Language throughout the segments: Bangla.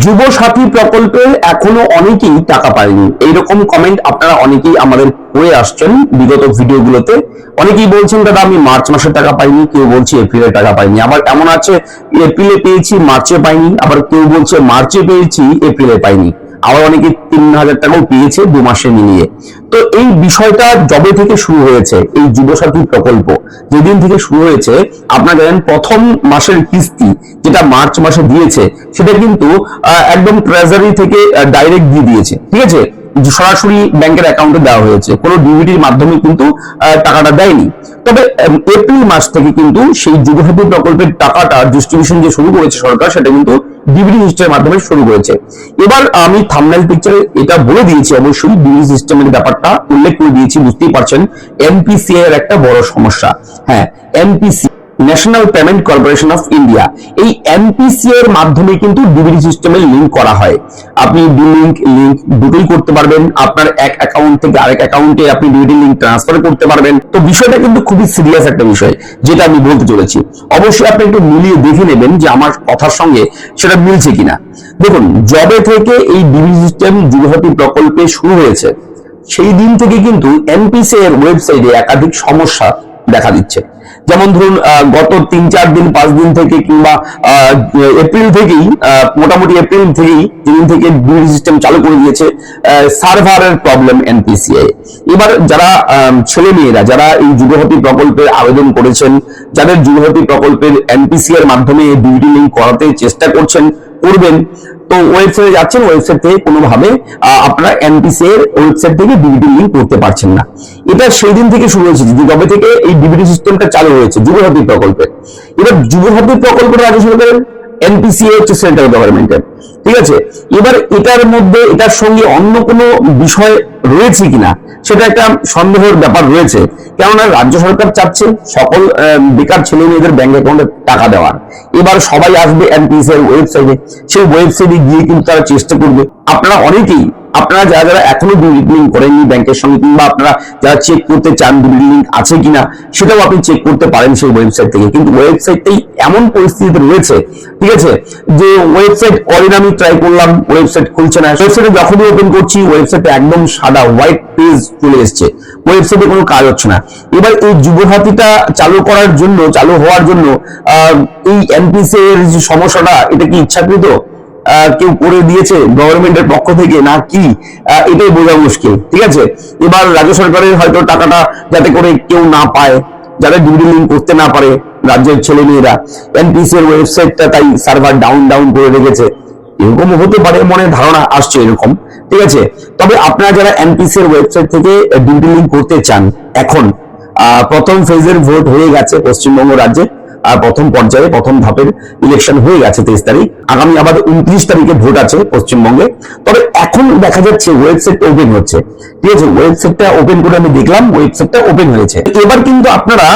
যুব সাথী প্রকল্পে এখনো অনেকেই টাকা পায়নি, এইরকম কমেন্ট আপনারা অনেকেই আমাদের করে আসছেন বিগত ভিডিওগুলোতে। অনেকেই বলছেন দাদা আমি মার্চ মাসে টাকা পাইনি, কেউ বলছে এপ্রিলে টাকা পাইনি, আবার এমন আছে এপ্রিলে পেয়েছি মার্চে পাইনি, আবার কেউ বলছে মার্চে পেয়েছি এপ্রিলে পাইনি, আবার অনেকে 3,000 টাকাও পেয়েছে 2 মাসে মিলিয়ে। তো এই বিষয়টা যবে থেকে শুরু হয়েছে, এই যুবসাথী প্রকল্প যেদিন থেকে শুরু হয়েছে, আপনারা জানেন প্রথম মাসের কিস্তি যেটা মার্চ মাসে দিয়েছে সেটা কিন্তু একদম ট্রেজারি থেকে ডাইরেক্ট দিয়ে দিয়েছে, ঠিক আছে, সরাসরি ব্যাংকের অ্যাকাউন্টে দেওয়া হয়েছে, কোনো ডিবিটির মাধ্যমে কিন্তু টাকাটা দেয়নি। তবে এপ্রিল মাস থেকে কিন্তু সেই যুবসাথী প্রকল্পের টাকাটা ডিস্ট্রিবিউশন যে শুরু করেছে সরকার, সেটা কিন্তু ডিবিটি সিস্টেমের মাধ্যমে শুরু করেছে। এবার আমি থাম্বনেল পিকচারে এটা বলে দিয়েছি, অবশ্যই ডিবিটি সিস্টেমের ব্যাপারটা উল্লেখ করে দিয়েছি, বুঝতেই পারছেন এনপিসিআই এর একটা বড় সমস্যা। হ্যাঁ, NPC national payment corporation of India, এই এনপিসিআই এর মাধ্যমে কিন্তু ডিবিটি সিস্টেমে লিংক করা হয়। আপনি লিংক দুটোই করতে পারবেন, আপনার এক অ্যাকাউন্ট থেকে আরেক অ্যাকাউন্টে আপনি ডিবিটি লিংক ট্রান্সফার করতে পারবেন। তো বিষয়টা কিন্তু খুবই সিরিয়াস একটা বিষয় যেটা আমি বলতে চলেছি। অবশ্যই আপনি একটু মিলিয়ে দেখে নেবেন যে আমার কথার সঙ্গে সেটা মিলছে কিনা। দেখুন, যবে থেকে এই ডিবিটি সিস্টেম যুবসাথী প্রকল্পে শুরু হয়েছে সেই দিন থেকে কিন্তু এনপিসিআই এর ওয়েবসাইটে একাধিক সমস্যা দেখা দিচ্ছে। যেমন ধরুন গত 3-4 দিন 5 দিন থেকে কিংবা এপ্রিল থেকেই, মোটামুটি এপ্রিল থেকেই যেদিন থেকে ডিবিটি সিস্টেম চালু করে দিয়েছে, সার্ভারের প্রবলেম এনপিসিআই। এবার যারা ছেলে মেয়েরা যারা এই যুবসাথী প্রকল্পের আবেদন করেছেন, যাদের যুবসাথী প্রকল্পের এনপিসিআই এর মাধ্যমে ডিবিটি লিংক করাতে চেষ্টা করবেন, তো ওয়েবসাইটে যাচ্ছেন, ওয়েবসাইট থেকে কোনোভাবে আপনারা এনপিসিআই এর ওয়েবসাইট থেকে ডিবিটি লিংক করতে পারছেন না। এটা সেই দিন থেকে শুরু হয়েছে যবে থেকে এই ডিবিটি সিস্টেমটা চালু হয়েছে যুবসাথী প্রকল্পে। এবার যুবসাথী প্রকল্পের রাজ্য সরকারের, এনপিসিআই হচ্ছে সেন্ট্রাল গভর্নমেন্টের, ঠিক আছে। এবার এটার মধ্যে এটার সঙ্গে অন্য কোনো বিষয় রয়েছে কিনা সেটা একটা সন্দেহের ব্যাপার রয়েছে, কেননা রাজ্য সরকার চাচ্ছে সকল বেকার ছেলে মেয়েদের ব্যাংক অ্যাকাউন্টে টাকা দেওয়ার। এবার সবাই আসবে এনপিসিআই এর ওয়েবসাইটে, সেই ওয়েবসাইটে গিয়ে কিন্তু তারা চেষ্টা করবে। আপনারা যারা এখনো ডিবিটি লিংক করেননি ব্যাংকের সঙ্গে, কিংবা আপনারা যারা চেক করতে চান ডিবিটি লিংক আছে কিনা, সেটাও আপনি চেক করতে পারেন সেই ওয়েবসাইট থেকে। কিন্তু ওয়েবসাইটটাই এমন পরিস্থিতিতে রয়েছে, ঠিক আছে, যে ওয়েবসাইট অলরেডি আমি ট্রাই করলাম, ওয়েবসাইট খুলছে না। ওয়েবসাইটে যখনই ওপেন করছি ওয়েবসাইটে একদম সাদা হোয়াইট পেজ চলে এসছে, ওয়েবসাইটে কোনো কাজ হচ্ছে না। এবার এই যুবসাথীটা চালু হওয়ার জন্য এই এনপিসিআই এর যে সমস্যাটা, এটা কি ইচ্ছাকৃত কেউ করে দিয়েছে গভর্নমেন্টের পক্ষ থেকে না কি, এটাই বোঝা মুশকিল, ঠিক আছে। এবার রাজ্য সরকারের হয়তো টাকাটা যাতে করে কেউ না পায়, যারা ডিবিটি লিংক করতে না পারে রাজ্যের ছেলে মেয়েরা, এনপিসিআই এর ওয়েবসাইটটা তাই সার্ভার ডাউন করে রেখেছে, এরকম হতে পারে মনে ধারণা আসছে এরকম, ঠিক আছে। তবে আপনারা যারা এনপিসিআই এর ওয়েবসাইট থেকে ডিবিটি লিংক করতে চান, এখন প্রথম ফেজের ভোট হয়ে গেছে পশ্চিমবঙ্গ রাজ্যে, প্রথম পর্যায়ে প্রথম ধাপের ইলেকশন হয়ে গেছে 23 তারিখ, আগামী আবার 29 তারিখে ভোট আছে পশ্চিমবঙ্গে। তবে এখন দেখা যাচ্ছে ওয়েবসাইট ওপেন হচ্ছে, ঠিক আছে, ওয়েবসাইটটা ওপেন করে আমি দেখলাম, ওয়েবসাইটটা ওপেন হয়েছে। এবার কিন্তু আপনারা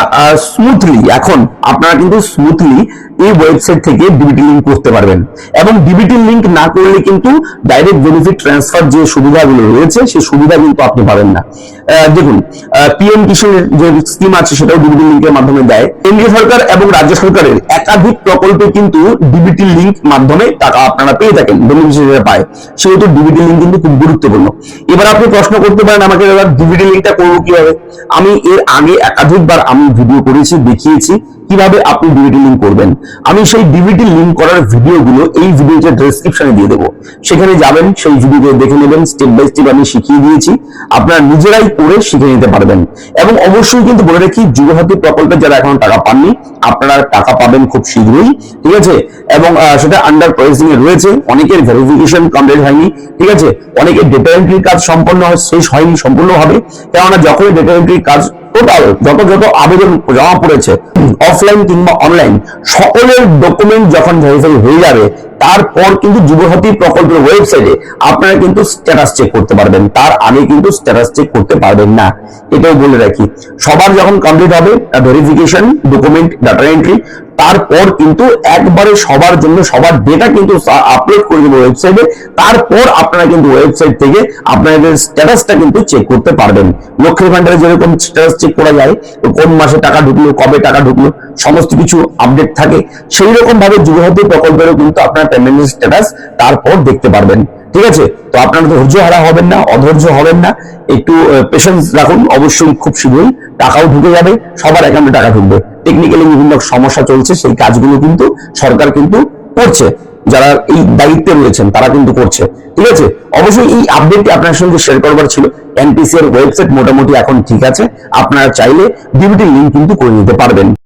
স্মুথলি এই ওয়েবসাইট থেকে ডিবিটি লিংক করতে পারবেন, এবং ডিবিটি লিংক না করলে কিন্তু ডাইরেক্ট বেনিফিট ট্রান্সফার যে সুবিধাগুলো রয়েছে সেই সুবিধা কিন্তু আপনি পাবেন না। দেখুন, পিএম কিষাণের যে স্কিম আছে সেটাও ডিবিটি লিংকের মাধ্যমে দেয়। কেন্দ্রীয় সরকার এবং রাজ্য সরকারের একাধিক প্রকল্পে কিন্তু ডিবিটি লিংক মাধ্যমে টাকা আপনারা পেয়ে থাকেন, বেনিফিশিয়ারিরা পায়, সেহেতু ডিবিটি লিংক কিন্তু খুব গুরুত্বপূর্ণ। এবার আপনি প্রশ্ন করতে পারেন আমাকে, দাদা ডিবিটি লিংকটা করবো কিভাবে? আমি এর আগে একাধিকবার আমি ভিডিও করেছি, দেখিয়েছি কিভাবে আপনি ডিবিটি লিংক করবেন। আমি সেই ডিবিটি লিংক করার ভিডিওগুলো এই ভিডিওতে ডেসক্রিপশনে দিয়ে দেবো, সেখানে যাবেন, সেই ভিডিও দেখে নেবেন, স্টেপ বাই স্টেপ আমি শিখিয়ে দিয়েছি, আপনারা নিজেরাই করে শিখে নিতে পারবেন। এবং অবশ্যই কিন্তু বলে রাখি, যুবসাথী প্রকল্পে যারা এখন টাকা পাননি, আপনারা টাকা পাবেন খুব শীঘ্রই, ঠিক আছে। এবং সেটা আন্ডার প্রসেসিং এ রয়েছে, অনেকের ভেরিফিকেশন কমপ্লিট হয়নি, ঠিক আছে, অনেকের ডেটা এন্ট্রির কাজ শেষ হয়নি সম্পূর্ণভাবে, কেননা যখন ডেটা এন্ট্রির কাজ টোটাল যত আবেদন জমা পড়েছে অফলাইন কিংবা অনলাইন, সকলের ডকুমেন্ট যখন ভেরিফাই হয়ে যাবে, তারপর কিন্তু যুবসাথী প্রকল্পের ওয়েবসাইটে আপনারা কিন্তু স্ট্যাটাস চেক করতে পারবেন, তার আগে কিন্তু স্ট্যাটাস চেক করতে পারবেন না, এটাও বলে রাখি। সবার যখন কমপ্লিট হবে ভেরিফিকেশন, ডকুমেন্ট, ডাটা এন্ট্রি, তারপর কিন্তু একবারে সবার জন্য সবার ডেটা কিন্তু আপলোড করে দেবো ওয়েবসাইটে, তারপর আপনারা কিন্তু ওয়েবসাইট থেকে আপনাদের স্ট্যাটাসটা কিন্তু চেক করতে পারবেন। লক্ষ্মীর ভান্ডারে যেরকম স্ট্যাটাস চেক করা যায়, কোন মাসে টাকা ঢুকলো, কবে টাকা ঢুকলো, সমস্ত কিছু আপডেট থাকে, সেই রকম ভাবে যুবসাথী প্রকল্পেরও কিন্তু আপনার পেমেন্টের স্ট্যাটাস তারপর দেখতে পারবেন। ঠিক আছে, তো আপনারা ধৈর্য হারা হবেন না, অধৈর্য হবেন না, একটু পেশেন্স রাখুন। অবশ্যই খুব শীঘ্রই টাকাও ঢুকে যাবে, সবার অ্যাকাউন্টে টাকা ঢুকবে। টেকনিক্যালি বিভিন্ন সমস্যা চলছে, সেই কাজগুলো কিন্তু সরকার কিন্তু করছে, যারা এই দায়িত্বে রয়েছেন তারা কিন্তু করছে। ঠিক আছে, অবশ্যই এই আপডেটটি আপনার সঙ্গে শেয়ার করবার ছিল। এনপিসি এর ওয়েবসাইট মোটামুটি এখন ঠিক আছে, আপনারা চাইলে ডিবিটির লিঙ্ক কিন্তু করে নিতে পারবেন।